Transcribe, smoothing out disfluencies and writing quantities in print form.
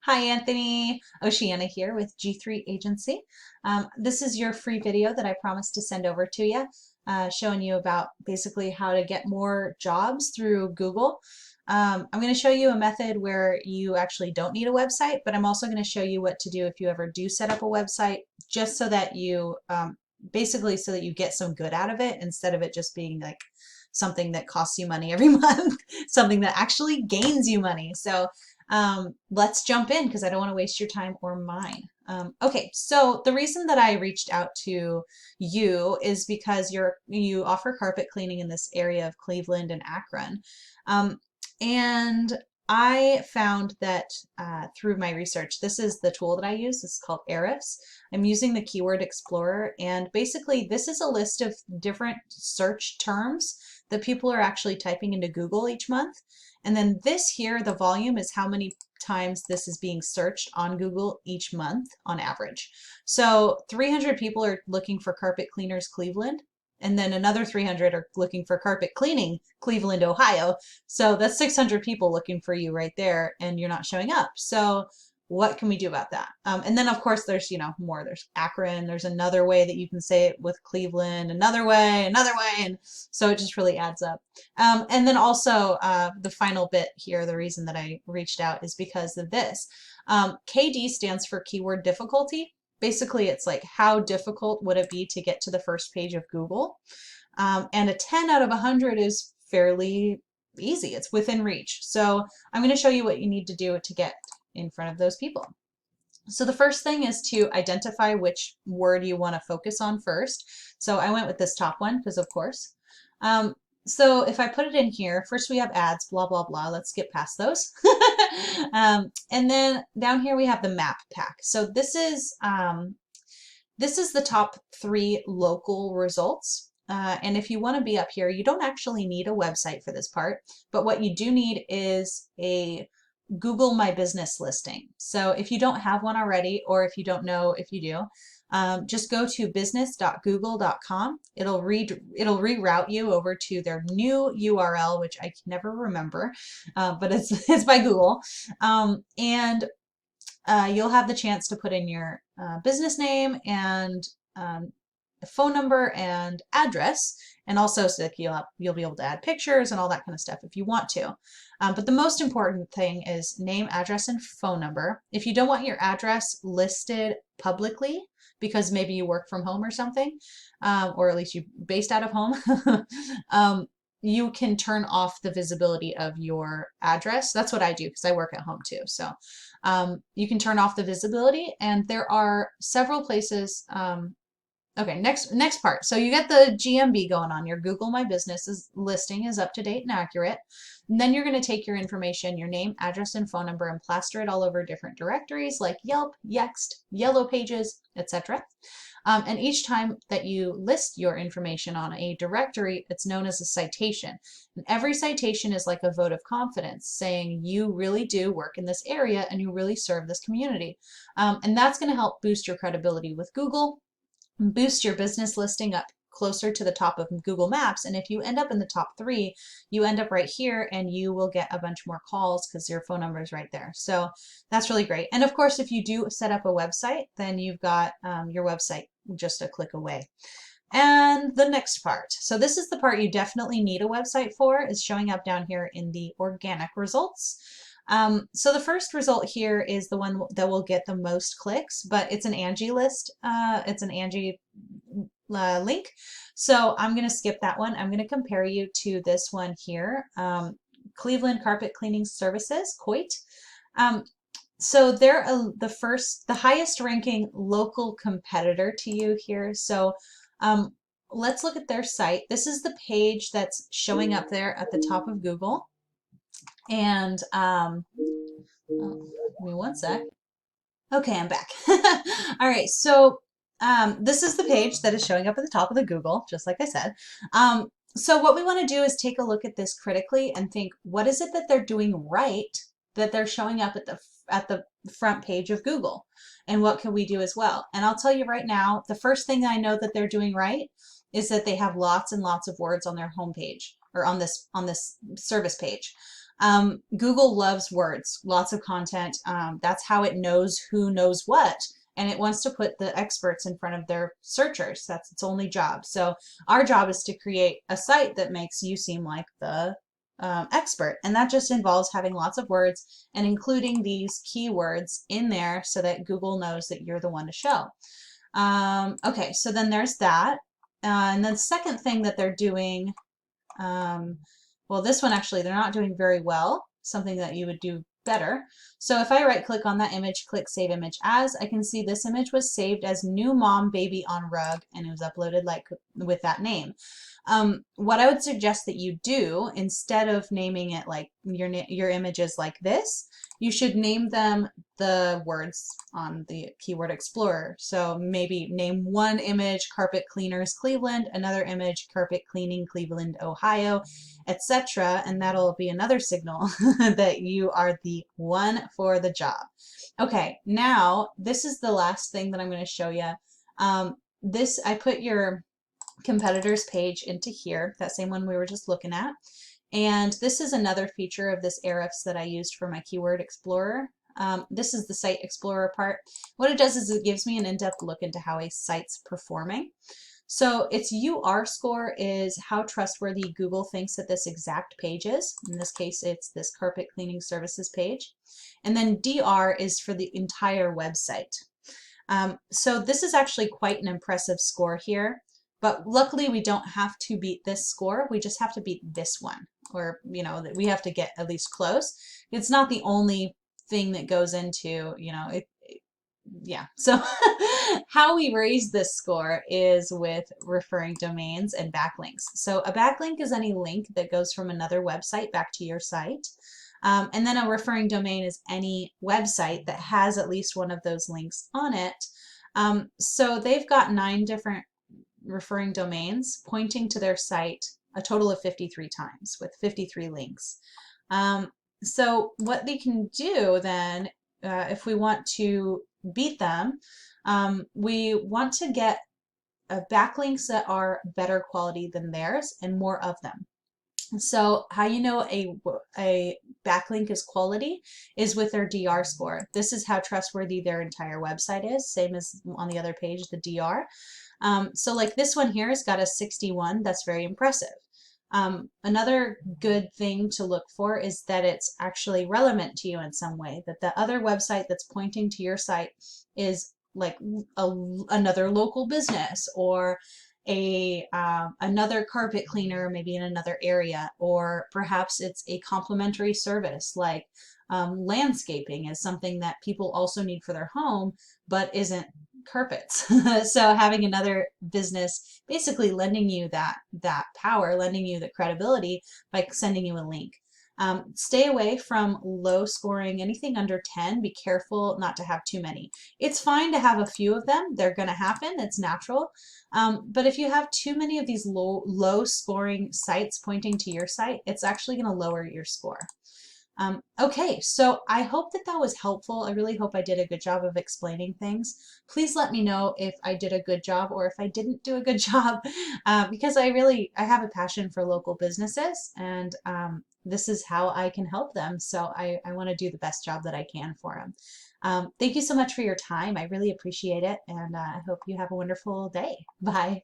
Hi, Anthony. Oceana here with G3 Agency. This is your free video that I promised to send over to you, showing you about basically how to get more jobs through Google. I'm going to show you a method where you actually don't need a website, but I'm also going to show you what to do if you ever do set up a website, just so that you basically so that you get some good out of it instead of it just being like something that costs you money every month, something that actually gains you money. So let's jump in because I don't want to waste your time or mine. Okay, so the reason that I reached out to you is because you offer carpet cleaning in this area of Cleveland and Akron. And I found that through my research, this is the tool that I use. This is called Ahrefs. I'm using the Keyword Explorer, and basically this is a list of different search terms that people are actually typing into Google each month. And then this here, the volume, is how many times this is being searched on Google each month on average. So 300 people are looking for carpet cleaners Cleveland, and then another 300 are looking for carpet cleaning Cleveland, Ohio. So that's 600 people looking for you right there, and you're not showing up. So what can we do about that? And then of course there's, more. There's Akron. There's another way that you can say it with Cleveland, another way, and so it just really adds up. And then also the final bit here, the reason that I reached out is because of this. KD stands for keyword difficulty. Basically, it's like how difficult would it be to get to the first page of Google? And a 10 out of 100 is fairly easy. It's within reach. So I'm going to show you what you need to do to get in front of those people. So the first thing is to identify which word you want to focus on first. So I went with this top one because of course. So if I put it in here, first we have ads, blah, blah, blah. Let's skip past those. And then down here we have the map pack. So this is the top 3 local results. And if you want to be up here, you don't actually need a website for this part, but what you do need is a Google My Business listing. So if you don't have one already, or if you don't know if you do, just go to business.google.com. It'll reroute you over to their new URL, which I can never remember, but it's by Google. And you'll have the chance to put in your business name and phone number and address, and also so that you'll be able to add pictures and all that kind of stuff if you want to. But the most important thing is name, address, and phone number. If you don't want your address listed publicly because maybe you work from home or something, or at least you're based out of home, you can turn off the visibility of your address. That's what I do because I work at home too. So you can turn off the visibility, and there are several places. Okay, next part. So you get the GMB going on. Your Google My Business listing is up to date and accurate. And then you're going to take your information, your name, address, and phone number, and plaster it all over different directories like Yelp, Yext, Yellow Pages, etc. And each time that you list your information on a directory, it's known as a citation. And every citation is like a vote of confidence, saying you really do work in this area and you really serve this community. And that's going to help boost your credibility with Google, boost your business listing up closer to the top of Google Maps. And if you end up in the top 3, you end up right here and you will get a bunch more calls because your phone number is right there. So that's really great. And of course, if you do set up a website, then you've got your website just a click away. And the next part. So this is the part you definitely need a website for, is showing up down here in the organic results. So the first result here is the one that will get the most clicks, but it's an Angie list. It's an Angie link. So I'm going to skip that one. I'm going to compare you to this one here, Cleveland Carpet Cleaning Services, COIT. So they're the highest ranking local competitor to you here. So let's look at their site. This is the page that's showing up there at the top of Google. And oh, give me one sec. Okay, I'm back. All right, so this is the page that is showing up at the top of the Google, just like I said. So what we want to do is take a look at this critically and think, what is it that they're doing right that they're showing up at the front page of Google? And what can we do as well? And I'll tell you right now, the first thing I know that they're doing right is that they have lots and lots of words on their homepage, or on this service page. Google loves words, lots of content. That's how it knows who knows what. And it wants to put the experts in front of their searchers. That's its only job. So our job is to create a site that makes you seem like the expert. And that just involves having lots of words and including these keywords in there so that Google knows that you're the one to show. Okay, so then there's that. And then the second thing that they're doing, well, this one actually, they're not doing very well, something that you would do better. So if I right click on that image, click Save Image As, I can see this image was saved as New Mom Baby on Rug, and it was uploaded like with that name. What I would suggest that you do, instead of naming it like your images like this, you should name them the words on the Keyword Explorer. So maybe name one image Carpet Cleaners Cleveland, another image Carpet Cleaning Cleveland, Ohio, etc. And that'll be another signal that you are the one for the job. Okay, now this is the last thing that I'm going to show you. I put your competitors page into here, that same one we were just looking at. And this is another feature of this Ahrefs that I used for my Keyword Explorer. This is the Site Explorer part. What it does is it gives me an in-depth look into how a site's performing. So its UR score is how trustworthy Google thinks that this exact page is. In this case, it's this carpet cleaning services page. And then DR is for the entire website. So this is actually quite an impressive score here. But luckily, we don't have to beat this score. We just have to beat this one, or we have to get at least close. It's not the only thing that goes into yeah. So how we raise this score is with referring domains and backlinks. So a backlink is any link that goes from another website back to your site. And then a referring domain is any website that has at least one of those links on it. So they've got 9 different referring domains pointing to their site a total of 53 times with 53 links. So what they can do then, if we want to beat them, we want to get backlinks that are better quality than theirs and more of them. So how you know a backlink is quality is with their DR score. This is how trustworthy their entire website is, same as on the other page, the DR. So like this one here has got a 61. That's very impressive. Another good thing to look for is that it's actually relevant to you in some way, that the other website that's pointing to your site is like another local business, or another carpet cleaner maybe in another area, or perhaps it's a complementary service like landscaping is something that people also need for their home but isn't carpets. So having another business basically lending you that power, lending you the credibility by sending you a link. Stay away from low scoring, anything under 10. Be careful not to have too many. It's fine to have a few of them. They're going to happen. It's natural. But if you have too many of these low scoring sites pointing to your site, it's actually going to lower your score. Okay, so I hope that was helpful. I really hope I did a good job of explaining things. Please let me know if I did a good job or if I didn't do a good job, because I have a passion for local businesses, and this is how I can help them. So I want to do the best job that I can for them. Thank you so much for your time. I really appreciate it, and I hope you have a wonderful day. Bye.